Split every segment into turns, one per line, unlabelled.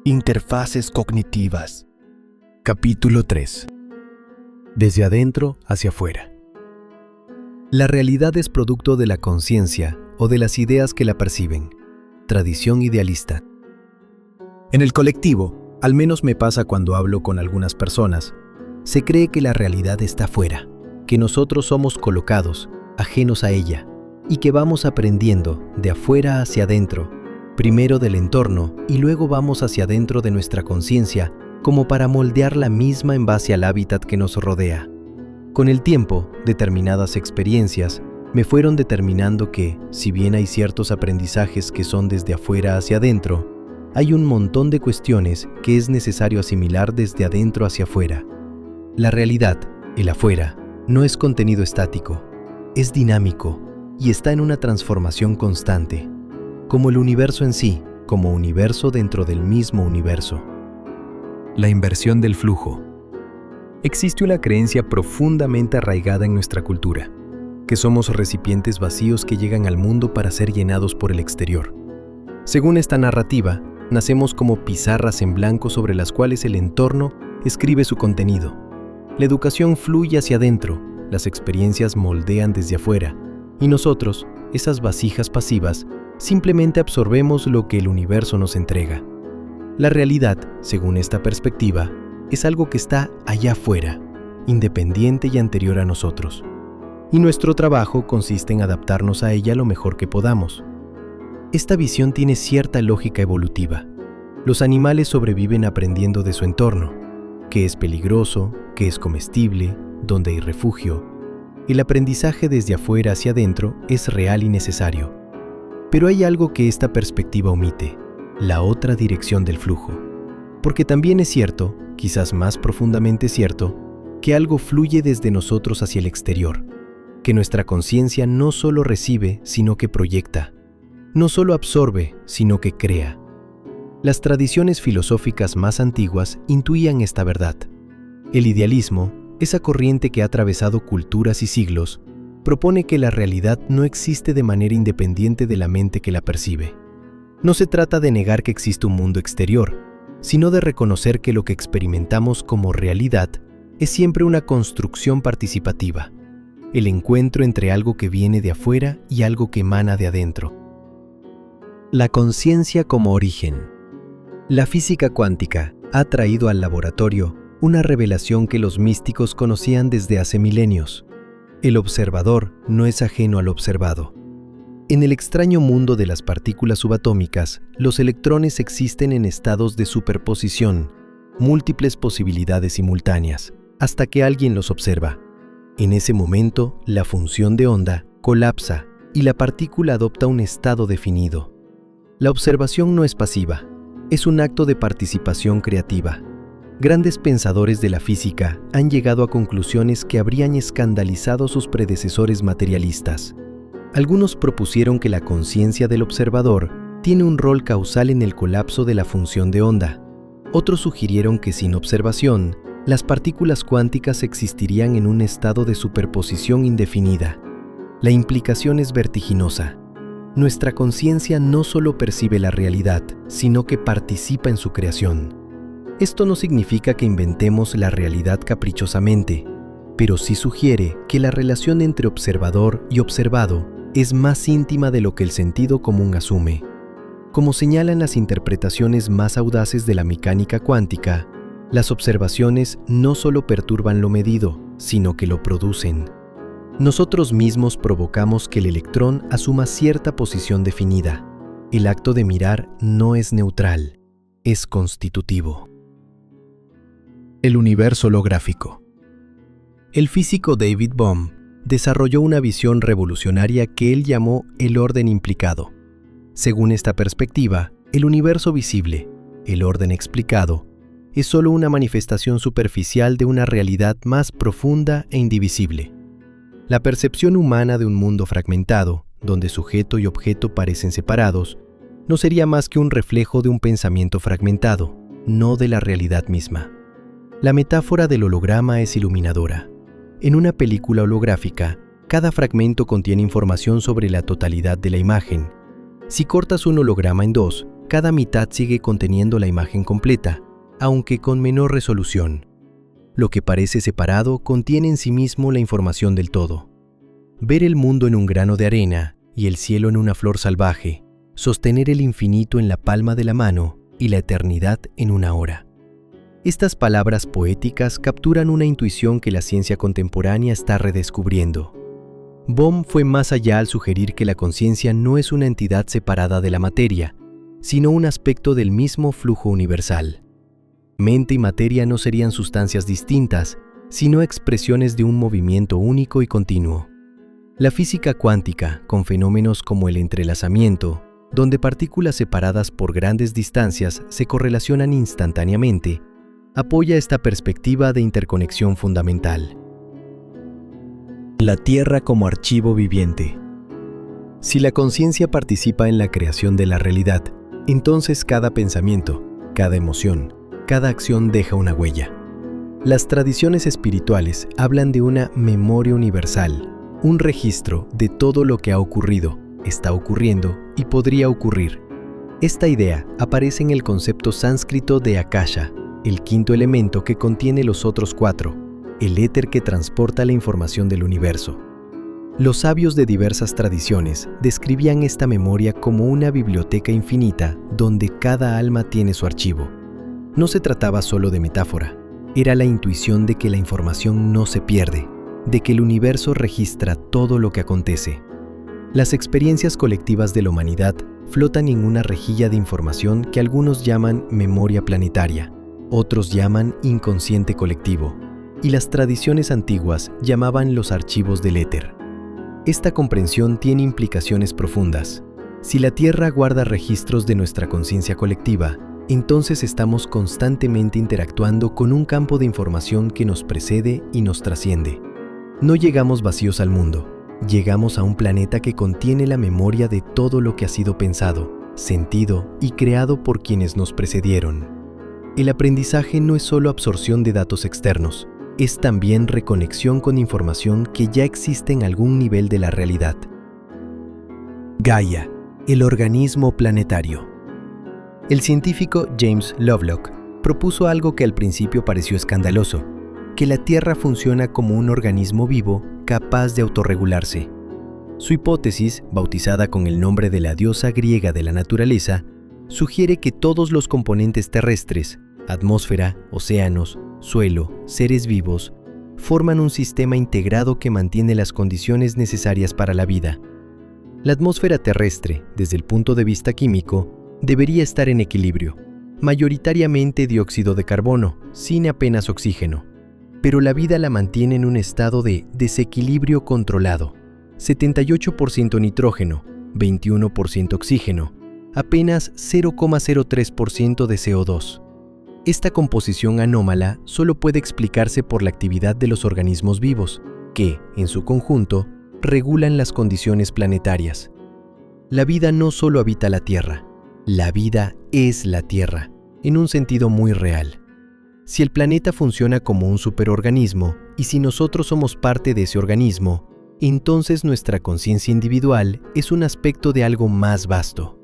Interfaces cognitivas. Capítulo 3. Desde adentro hacia afuera. La realidad es producto de la conciencia o de las ideas que la perciben. Tradición idealista. En el colectivo, al menos me pasa cuando hablo con algunas personas, se cree que la realidad está afuera, que nosotros somos colocados, ajenos a ella, y que vamos aprendiendo de afuera hacia adentro, primero del entorno y luego vamos hacia adentro de nuestra conciencia, como para moldear la misma en base al hábitat que nos rodea. Con el tiempo, determinadas experiencias me fueron determinando que, si bien hay ciertos aprendizajes que son desde afuera hacia adentro, hay un montón de cuestiones que es necesario asimilar desde adentro hacia afuera. La realidad, el afuera, no es contenido estático, es dinámico y está en una transformación constante, como el universo en sí, como universo dentro del mismo universo. La inversión del flujo. Existe una creencia profundamente arraigada en nuestra cultura, que somos recipientes vacíos que llegan al mundo para ser llenados por el exterior. Según esta narrativa, nacemos como pizarras en blanco sobre las cuales el entorno escribe su contenido. La educación fluye hacia adentro, las experiencias moldean desde afuera, y nosotros, esas vasijas pasivas, simplemente absorbemos lo que el universo nos entrega. La realidad, según esta perspectiva, es algo que está allá afuera, independiente y anterior a nosotros. Y nuestro trabajo consiste en adaptarnos a ella lo mejor que podamos. Esta visión tiene cierta lógica evolutiva. Los animales sobreviven aprendiendo de su entorno, qué es peligroso, qué es comestible, dónde hay refugio. El aprendizaje desde afuera hacia adentro es real y necesario. Pero hay algo que esta perspectiva omite, la otra dirección del flujo. Porque también es cierto, quizás más profundamente cierto, que algo fluye desde nosotros hacia el exterior, que nuestra conciencia no solo recibe, sino que proyecta, no solo absorbe, sino que crea. Las tradiciones filosóficas más antiguas intuían esta verdad. El idealismo, esa corriente que ha atravesado culturas y siglos, propone que la realidad no existe de manera independiente de la mente que la percibe. No se trata de negar que existe un mundo exterior, sino de reconocer que lo que experimentamos como realidad es siempre una construcción participativa, el encuentro entre algo que viene de afuera y algo que emana de adentro. La conciencia como origen. La física cuántica ha traído al laboratorio una revelación que los místicos conocían desde hace milenios. El observador no es ajeno al observado. En el extraño mundo de las partículas subatómicas, los electrones existen en estados de superposición, múltiples posibilidades simultáneas, hasta que alguien los observa. En ese momento, la función de onda colapsa y la partícula adopta un estado definido. La observación no es pasiva, es un acto de participación creativa. Grandes pensadores de la física han llegado a conclusiones que habrían escandalizado a sus predecesores materialistas. Algunos propusieron que la conciencia del observador tiene un rol causal en el colapso de la función de onda. Otros sugirieron que sin observación, las partículas cuánticas existirían en un estado de superposición indefinida. La implicación es vertiginosa. Nuestra conciencia no solo percibe la realidad, sino que participa en su creación. Esto no significa que inventemos la realidad caprichosamente, pero sí sugiere que la relación entre observador y observado es más íntima de lo que el sentido común asume. Como señalan las interpretaciones más audaces de la mecánica cuántica, las observaciones no solo perturban lo medido, sino que lo producen. Nosotros mismos provocamos que el electrón asuma cierta posición definida. El acto de mirar no es neutral, es constitutivo. El universo holográfico. El físico David Bohm desarrolló una visión revolucionaria que él llamó el orden implicado. Según esta perspectiva, el universo visible, el orden explicado, es solo una manifestación superficial de una realidad más profunda e indivisible. La percepción humana de un mundo fragmentado, donde sujeto y objeto parecen separados, no sería más que un reflejo de un pensamiento fragmentado, no de la realidad misma. La metáfora del holograma es iluminadora. En una película holográfica, cada fragmento contiene información sobre la totalidad de la imagen. Si cortas un holograma en dos, cada mitad sigue conteniendo la imagen completa, aunque con menor resolución. Lo que parece separado contiene en sí mismo la información del todo. Ver el mundo en un grano de arena y el cielo en una flor salvaje, sostener el infinito en la palma de la mano y la eternidad en una hora. Estas palabras poéticas capturan una intuición que la ciencia contemporánea está redescubriendo. Bohm fue más allá al sugerir que la conciencia no es una entidad separada de la materia, sino un aspecto del mismo flujo universal. Mente y materia no serían sustancias distintas, sino expresiones de un movimiento único y continuo. La física cuántica, con fenómenos como el entrelazamiento, donde partículas separadas por grandes distancias se correlacionan instantáneamente, apoya esta perspectiva de interconexión fundamental. La Tierra como archivo viviente. Si la conciencia participa en la creación de la realidad, entonces cada pensamiento, cada emoción, cada acción deja una huella. Las tradiciones espirituales hablan de una memoria universal, un registro de todo lo que ha ocurrido, está ocurriendo y podría ocurrir. Esta idea aparece en el concepto sánscrito de Akasha, el quinto elemento que contiene los otros cuatro, el éter que transporta la información del universo. Los sabios de diversas tradiciones describían esta memoria como una biblioteca infinita donde cada alma tiene su archivo. No se trataba solo de metáfora, era la intuición de que la información no se pierde, de que el universo registra todo lo que acontece. Las experiencias colectivas de la humanidad flotan en una rejilla de información que algunos llaman memoria planetaria, otros llaman inconsciente colectivo, y las tradiciones antiguas llamaban los archivos del éter. Esta comprensión tiene implicaciones profundas. Si la Tierra guarda registros de nuestra conciencia colectiva, entonces estamos constantemente interactuando con un campo de información que nos precede y nos trasciende. No llegamos vacíos al mundo, llegamos a un planeta que contiene la memoria de todo lo que ha sido pensado, sentido y creado por quienes nos precedieron. El aprendizaje no es solo absorción de datos externos, es también reconexión con información que ya existe en algún nivel de la realidad. Gaia, el organismo planetario. El científico James Lovelock propuso algo que al principio pareció escandaloso, que la Tierra funciona como un organismo vivo capaz de autorregularse. Su hipótesis, bautizada con el nombre de la diosa griega de la naturaleza, sugiere que todos los componentes terrestres, atmósfera, océanos, suelo, seres vivos, forman un sistema integrado que mantiene las condiciones necesarias para la vida. La atmósfera terrestre, desde el punto de vista químico, debería estar en equilibrio, mayoritariamente dióxido de carbono, sin apenas oxígeno. Pero la vida la mantiene en un estado de desequilibrio controlado, 78% nitrógeno, 21% oxígeno, apenas 0,03% de CO2. Esta composición anómala solo puede explicarse por la actividad de los organismos vivos, que, en su conjunto, regulan las condiciones planetarias. La vida no solo habita la Tierra, la vida es la Tierra, en un sentido muy real. Si el planeta funciona como un superorganismo y si nosotros somos parte de ese organismo, entonces nuestra conciencia individual es un aspecto de algo más vasto.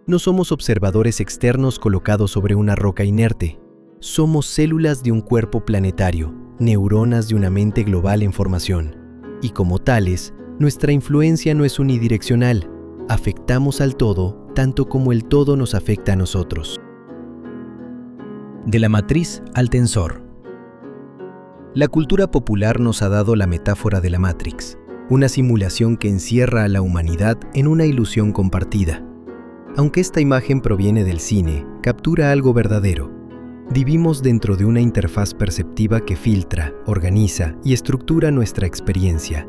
No somos observadores externos colocados sobre una roca inerte. Somos células de un cuerpo planetario, neuronas de una mente global en formación. Y como tales, nuestra influencia no es unidireccional. Afectamos al todo tanto como el todo nos afecta a nosotros. De la matriz al tensor. La cultura popular nos ha dado la metáfora de la Matrix, una simulación que encierra a la humanidad en una ilusión compartida. Aunque esta imagen proviene del cine, captura algo verdadero. Vivimos dentro de una interfaz perceptiva que filtra, organiza y estructura nuestra experiencia.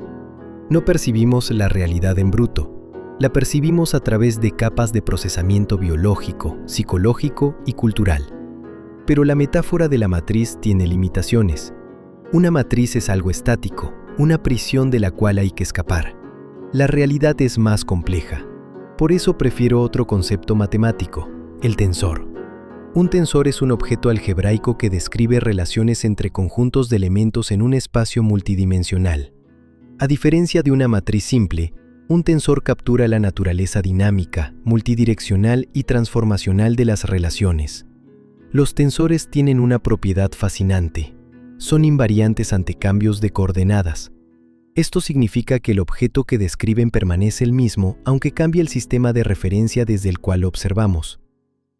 No percibimos la realidad en bruto, la percibimos a través de capas de procesamiento biológico, psicológico y cultural. Pero la metáfora de la matriz tiene limitaciones. Una matriz es algo estático, una prisión de la cual hay que escapar. La realidad es más compleja. Por eso prefiero otro concepto matemático, el tensor. Un tensor es un objeto algebraico que describe relaciones entre conjuntos de elementos en un espacio multidimensional. A diferencia de una matriz simple, Un tensor captura la naturaleza dinámica, multidireccional y transformacional de las relaciones. Los tensores tienen una propiedad fascinante. Son invariantes ante cambios de coordenadas. Esto significa que el objeto que describen permanece el mismo, aunque cambie el sistema de referencia desde el cual lo observamos.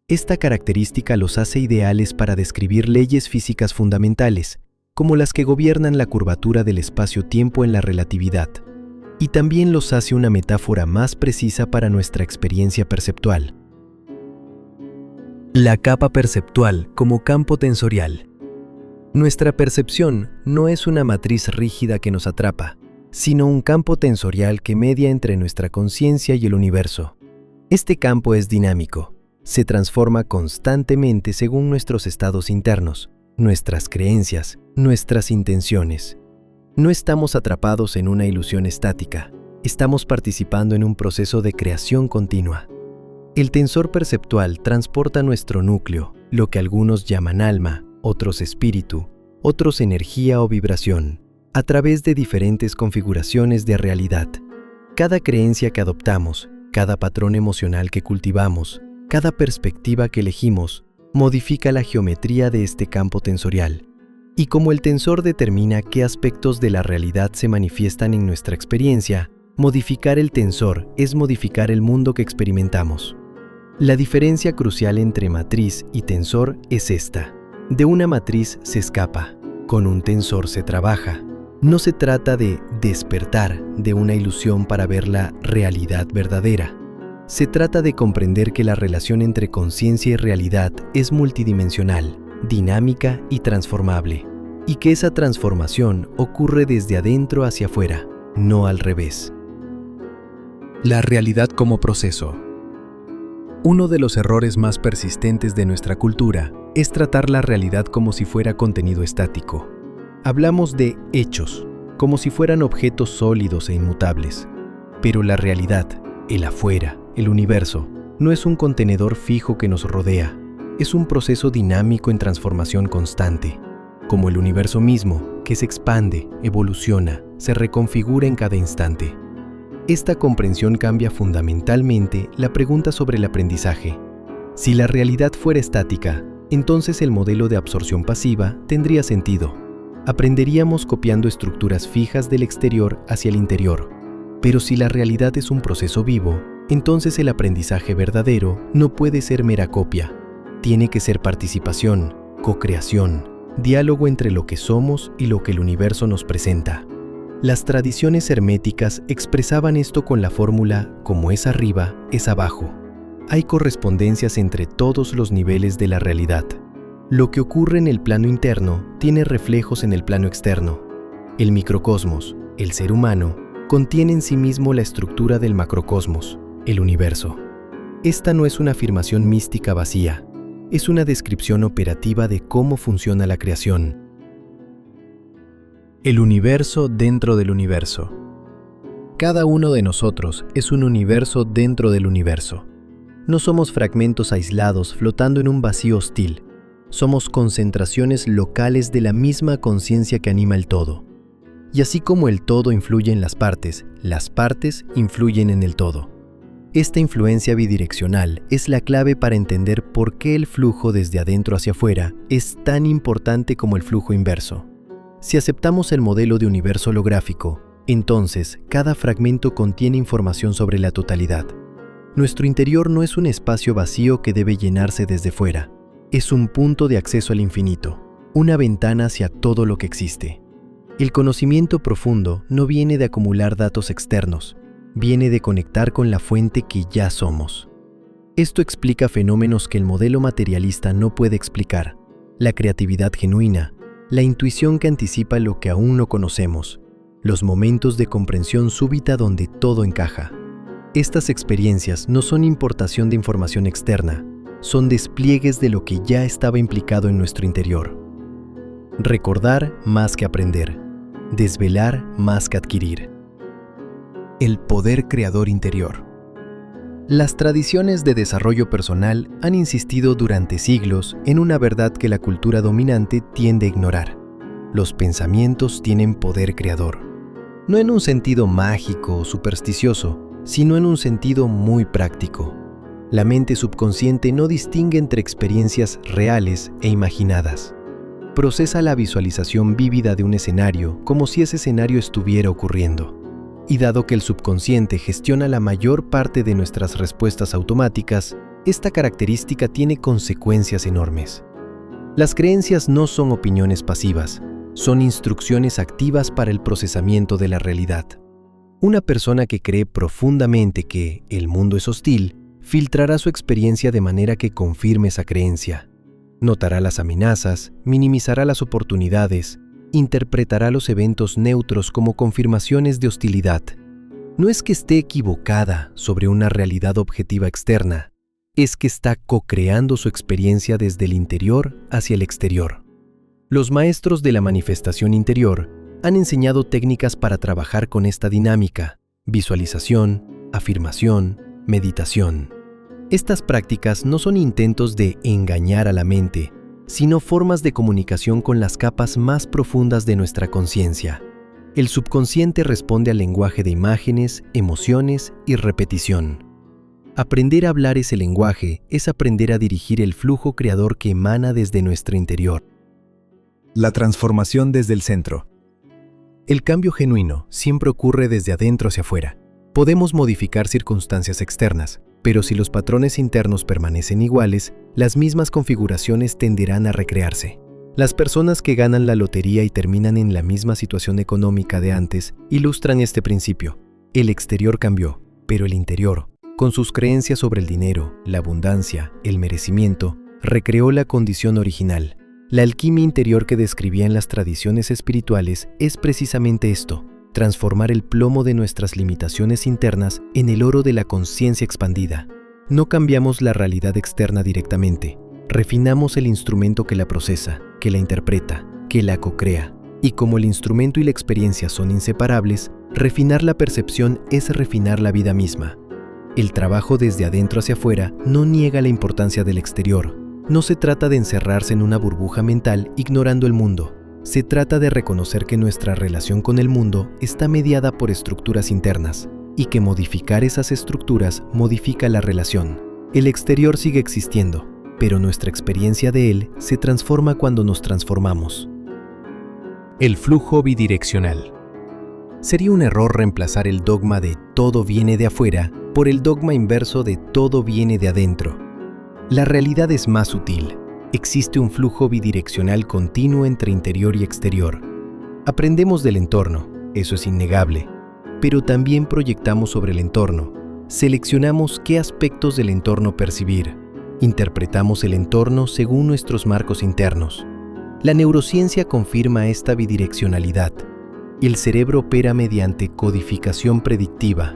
Esta característica los hace ideales para describir leyes físicas fundamentales, como las que gobiernan la curvatura del espacio-tiempo en la relatividad. Y también los hace una metáfora más precisa para nuestra experiencia perceptual. La capa perceptual como campo tensorial. Nuestra percepción no es una matriz rígida que nos atrapa, sino un campo tensorial que media entre nuestra conciencia y el universo. Este campo es dinámico, se transforma constantemente según nuestros estados internos, nuestras creencias, nuestras intenciones. No estamos atrapados en una ilusión estática, estamos participando en un proceso de creación continua. El tensor perceptual transporta nuestro núcleo, lo que algunos llaman alma, otros espíritu, otros energía o vibración, a través de diferentes configuraciones de realidad. Cada creencia que adoptamos, cada patrón emocional que cultivamos, cada perspectiva que elegimos, modifica la geometría de este campo tensorial. Y como el tensor determina qué aspectos de la realidad se manifiestan en nuestra experiencia, modificar el tensor es modificar el mundo que experimentamos. La diferencia crucial entre matriz y tensor es esta. De una matriz se escapa, con un tensor se trabaja. No se trata de despertar de una ilusión para ver la realidad verdadera. Se trata de comprender que la relación entre conciencia y realidad es multidimensional, dinámica y transformable, y que esa transformación ocurre desde adentro hacia afuera, no al revés. La realidad como proceso. Uno de los errores más persistentes de nuestra cultura es tratar la realidad como si fuera contenido estático. Hablamos de hechos, como si fueran objetos sólidos e inmutables. Pero la realidad, el afuera, el universo, no es un contenedor fijo que nos rodea. Es un proceso dinámico en transformación constante, como el universo mismo, que se expande, evoluciona, se reconfigura en cada instante. Esta comprensión cambia fundamentalmente la pregunta sobre el aprendizaje. Si la realidad fuera estática, entonces el modelo de absorción pasiva tendría sentido. Aprenderíamos copiando estructuras fijas del exterior hacia el interior. Pero si la realidad es un proceso vivo, entonces el aprendizaje verdadero no puede ser mera copia. Tiene que ser participación, co-creación, diálogo entre lo que somos y lo que el universo nos presenta. Las tradiciones herméticas expresaban esto con la fórmula como es arriba, es abajo. Hay correspondencias entre todos los niveles de la realidad. Lo que ocurre en el plano interno tiene reflejos en el plano externo. El microcosmos, el ser humano, contiene en sí mismo la estructura del macrocosmos, el universo. Esta no es una afirmación mística vacía, es una descripción operativa de cómo funciona la creación. El universo dentro del universo. Cada uno de nosotros es un universo dentro del universo. No somos fragmentos aislados flotando en un vacío hostil. Somos concentraciones locales de la misma conciencia que anima el todo. Y así como el todo influye en las partes influyen en el todo. Esta influencia bidireccional es la clave para entender por qué el flujo desde adentro hacia afuera es tan importante como el flujo inverso. Si aceptamos el modelo de universo holográfico, entonces cada fragmento contiene información sobre la totalidad. Nuestro interior no es un espacio vacío que debe llenarse desde fuera. Es un punto de acceso al infinito, una ventana hacia todo lo que existe. El conocimiento profundo no viene de acumular datos externos, viene de conectar con la fuente que ya somos. Esto explica fenómenos que el modelo materialista no puede explicar: la creatividad genuina, la intuición que anticipa lo que aún no conocemos, los momentos de comprensión súbita donde todo encaja. Estas experiencias no son importación de información externa, son despliegues de lo que ya estaba implicado en nuestro interior. Recordar más que aprender, desvelar más que adquirir. El poder creador interior. Las tradiciones de desarrollo personal han insistido durante siglos en una verdad que la cultura dominante tiende a ignorar. Los pensamientos tienen poder creador. no en un sentido mágico o supersticioso, sino en un sentido muy práctico. La mente subconsciente no distingue entre experiencias reales e imaginadas. Procesa la visualización vívida de un escenario como si ese escenario estuviera ocurriendo. Y dado que el subconsciente gestiona la mayor parte de nuestras respuestas automáticas, esta característica tiene consecuencias enormes. Las creencias no son opiniones pasivas, son instrucciones activas para el procesamiento de la realidad. Una persona que cree profundamente que el mundo es hostil, filtrará su experiencia de manera que confirme esa creencia. Notará las amenazas, minimizará las oportunidades, interpretará los eventos neutros como confirmaciones de hostilidad. No es que esté equivocada sobre una realidad objetiva externa, es que está co-creando su experiencia desde el interior hacia el exterior. Los maestros de la manifestación interior han enseñado técnicas para trabajar con esta dinámica: visualización, afirmación, meditación. Estas prácticas no son intentos de engañar a la mente, sino formas de comunicación con las capas más profundas de nuestra conciencia. El subconsciente responde al lenguaje de imágenes, emociones y repetición. Aprender a hablar ese lenguaje es aprender a dirigir el flujo creador que emana desde nuestro interior.
La transformación desde el centro.
El cambio genuino siempre ocurre desde adentro hacia afuera. Podemos modificar circunstancias externas, pero si los patrones internos permanecen iguales, las mismas configuraciones tenderán a recrearse. Las personas que ganan la lotería y terminan en la misma situación económica de antes ilustran este principio. El exterior cambió, pero el interior, con sus creencias sobre el dinero, la abundancia, el merecimiento, recreó la condición original. La alquimia interior que describían las tradiciones espirituales es precisamente esto: transformar el plomo de nuestras limitaciones internas en el oro de la conciencia expandida. No cambiamos la realidad externa directamente, refinamos el instrumento que la procesa, que la interpreta, que la co-crea. Y como el instrumento y la experiencia son inseparables, refinar la percepción es refinar la vida misma. El trabajo desde adentro hacia afuera no niega la importancia del exterior. No se trata de encerrarse en una burbuja mental ignorando el mundo. Se trata de reconocer que nuestra relación con el mundo está mediada por estructuras internas y que modificar esas estructuras modifica la relación. El exterior sigue existiendo, pero nuestra experiencia de él se transforma cuando nos transformamos. El flujo bidireccional. Sería un error reemplazar el dogma de todo viene de afuera por el dogma inverso de todo viene de adentro. La realidad es más sutil. Existe un flujo bidireccional continuo entre interior y exterior. Aprendemos del entorno, eso es innegable, pero también proyectamos sobre el entorno. Seleccionamos qué aspectos del entorno percibir. Interpretamos el entorno según nuestros marcos internos. La neurociencia confirma esta bidireccionalidad. El cerebro opera mediante codificación predictiva.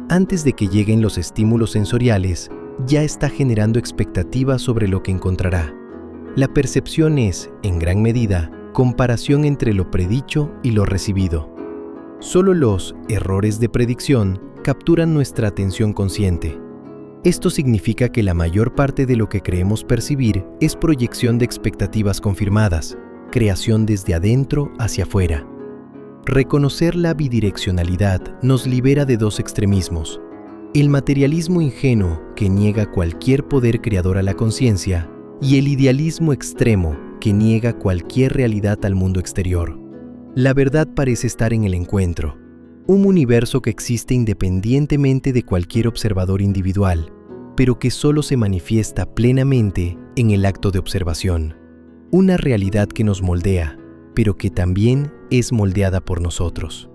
Antes de que lleguen los estímulos sensoriales, ya está generando expectativas sobre lo que encontrará. La percepción es, en gran medida, comparación entre lo predicho y lo recibido. Solo los errores de predicción capturan nuestra atención consciente. Esto significa que la mayor parte de lo que creemos percibir es proyección de expectativas confirmadas, creación desde adentro hacia afuera. Reconocer la bidireccionalidad nos libera de dos extremismos: el materialismo ingenuo que niega cualquier poder creador a la conciencia y el idealismo extremo que niega cualquier realidad al mundo exterior. La verdad parece estar en el encuentro, un universo que existe independientemente de cualquier observador individual, pero que solo se manifiesta plenamente en el acto de observación. Una realidad que nos moldea, pero que también es moldeada por nosotros.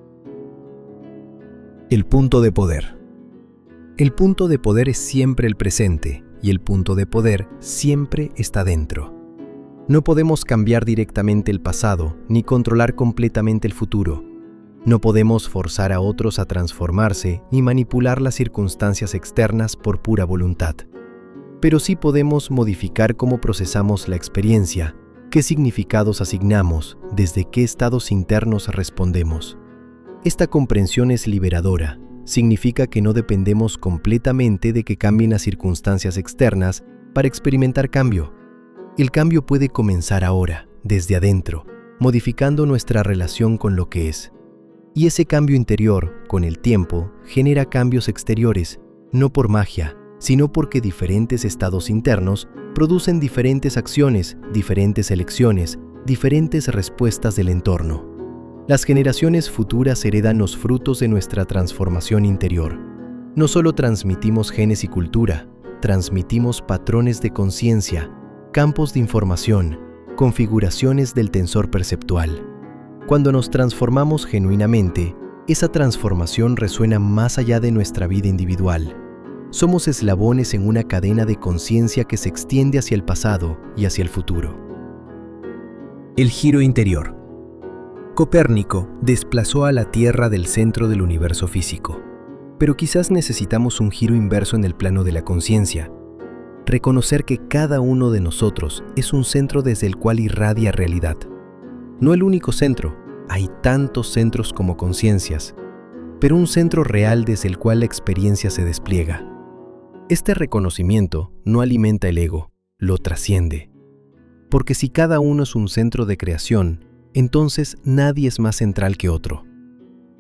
El punto de poder.
El punto de poder es siempre el presente y el punto de poder siempre está dentro. No podemos cambiar directamente el pasado ni controlar completamente el futuro. No podemos forzar a otros a transformarse ni manipular las circunstancias externas por pura voluntad. Pero sí podemos modificar cómo procesamos la experiencia, qué significados asignamos, desde qué estados internos respondemos. Esta comprensión es liberadora. Significa que no dependemos completamente de que cambien las circunstancias externas para experimentar cambio. El cambio puede comenzar ahora, desde adentro, modificando nuestra relación con lo que es. Y ese cambio interior, con el tiempo, genera cambios exteriores, no por magia, sino porque diferentes estados internos producen diferentes acciones, diferentes elecciones, diferentes respuestas del entorno. Las generaciones futuras heredan los frutos de nuestra transformación interior. No solo transmitimos genes y cultura, transmitimos patrones de conciencia, campos de información, configuraciones del tensor perceptual. Cuando nos transformamos genuinamente, esa transformación resuena más allá de nuestra vida individual. Somos eslabones en una cadena de conciencia que se extiende hacia el pasado y hacia el futuro.
El giro interior. Copérnico desplazó a la Tierra del centro del universo físico. Pero quizás necesitamos un giro inverso en el plano de la conciencia. Reconocer que cada uno de nosotros es un centro desde el cual irradia realidad. No el único centro, hay tantos centros como conciencias, pero un centro real desde el cual la experiencia se despliega. Este reconocimiento no alimenta el ego, lo trasciende. Porque si cada uno es un centro de creación, entonces nadie es más central que otro.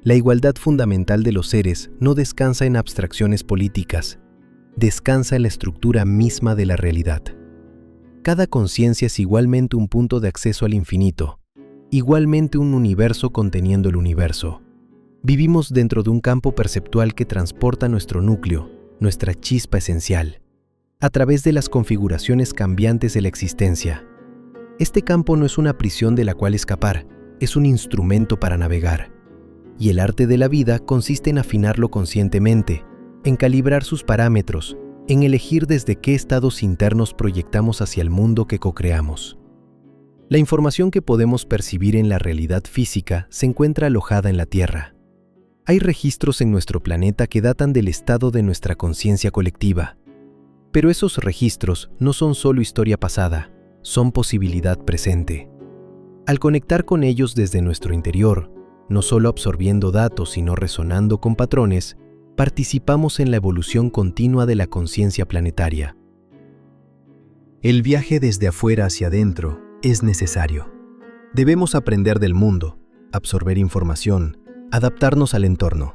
La igualdad fundamental de los seres no descansa en abstracciones políticas, descansa en la estructura misma de la realidad. Cada conciencia es igualmente un punto de acceso al infinito, igualmente un universo conteniendo el universo. Vivimos dentro de un campo perceptual que transporta nuestro núcleo, nuestra chispa esencial, a través de las configuraciones cambiantes de la existencia. Este campo no es una prisión de la cual escapar, es un instrumento para navegar. Y el arte de la vida consiste en afinarlo conscientemente, en calibrar sus parámetros, en elegir desde qué estados internos proyectamos hacia el mundo que co-creamos. La información que podemos percibir en la realidad física se encuentra alojada en la Tierra. Hay registros en nuestro planeta que datan del estado de nuestra conciencia colectiva. Pero esos registros no son solo historia pasada, son posibilidad presente. Al conectar con ellos desde nuestro interior, no solo absorbiendo datos sino resonando con patrones, participamos en la evolución continua de la conciencia planetaria. El viaje desde afuera hacia adentro es necesario. Debemos aprender del mundo, absorber información, adaptarnos al entorno.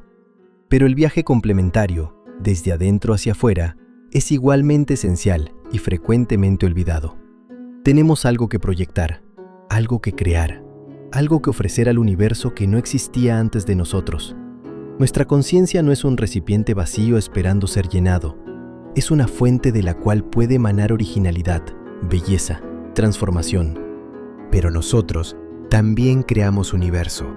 Pero el viaje complementario, desde adentro hacia afuera, es igualmente esencial y frecuentemente olvidado. Tenemos algo que proyectar, algo que crear, algo que ofrecer al universo que no existía antes de nosotros. Nuestra conciencia no es un recipiente vacío esperando ser llenado. Es una fuente de la cual puede emanar originalidad, belleza, transformación. Pero nosotros también creamos universo.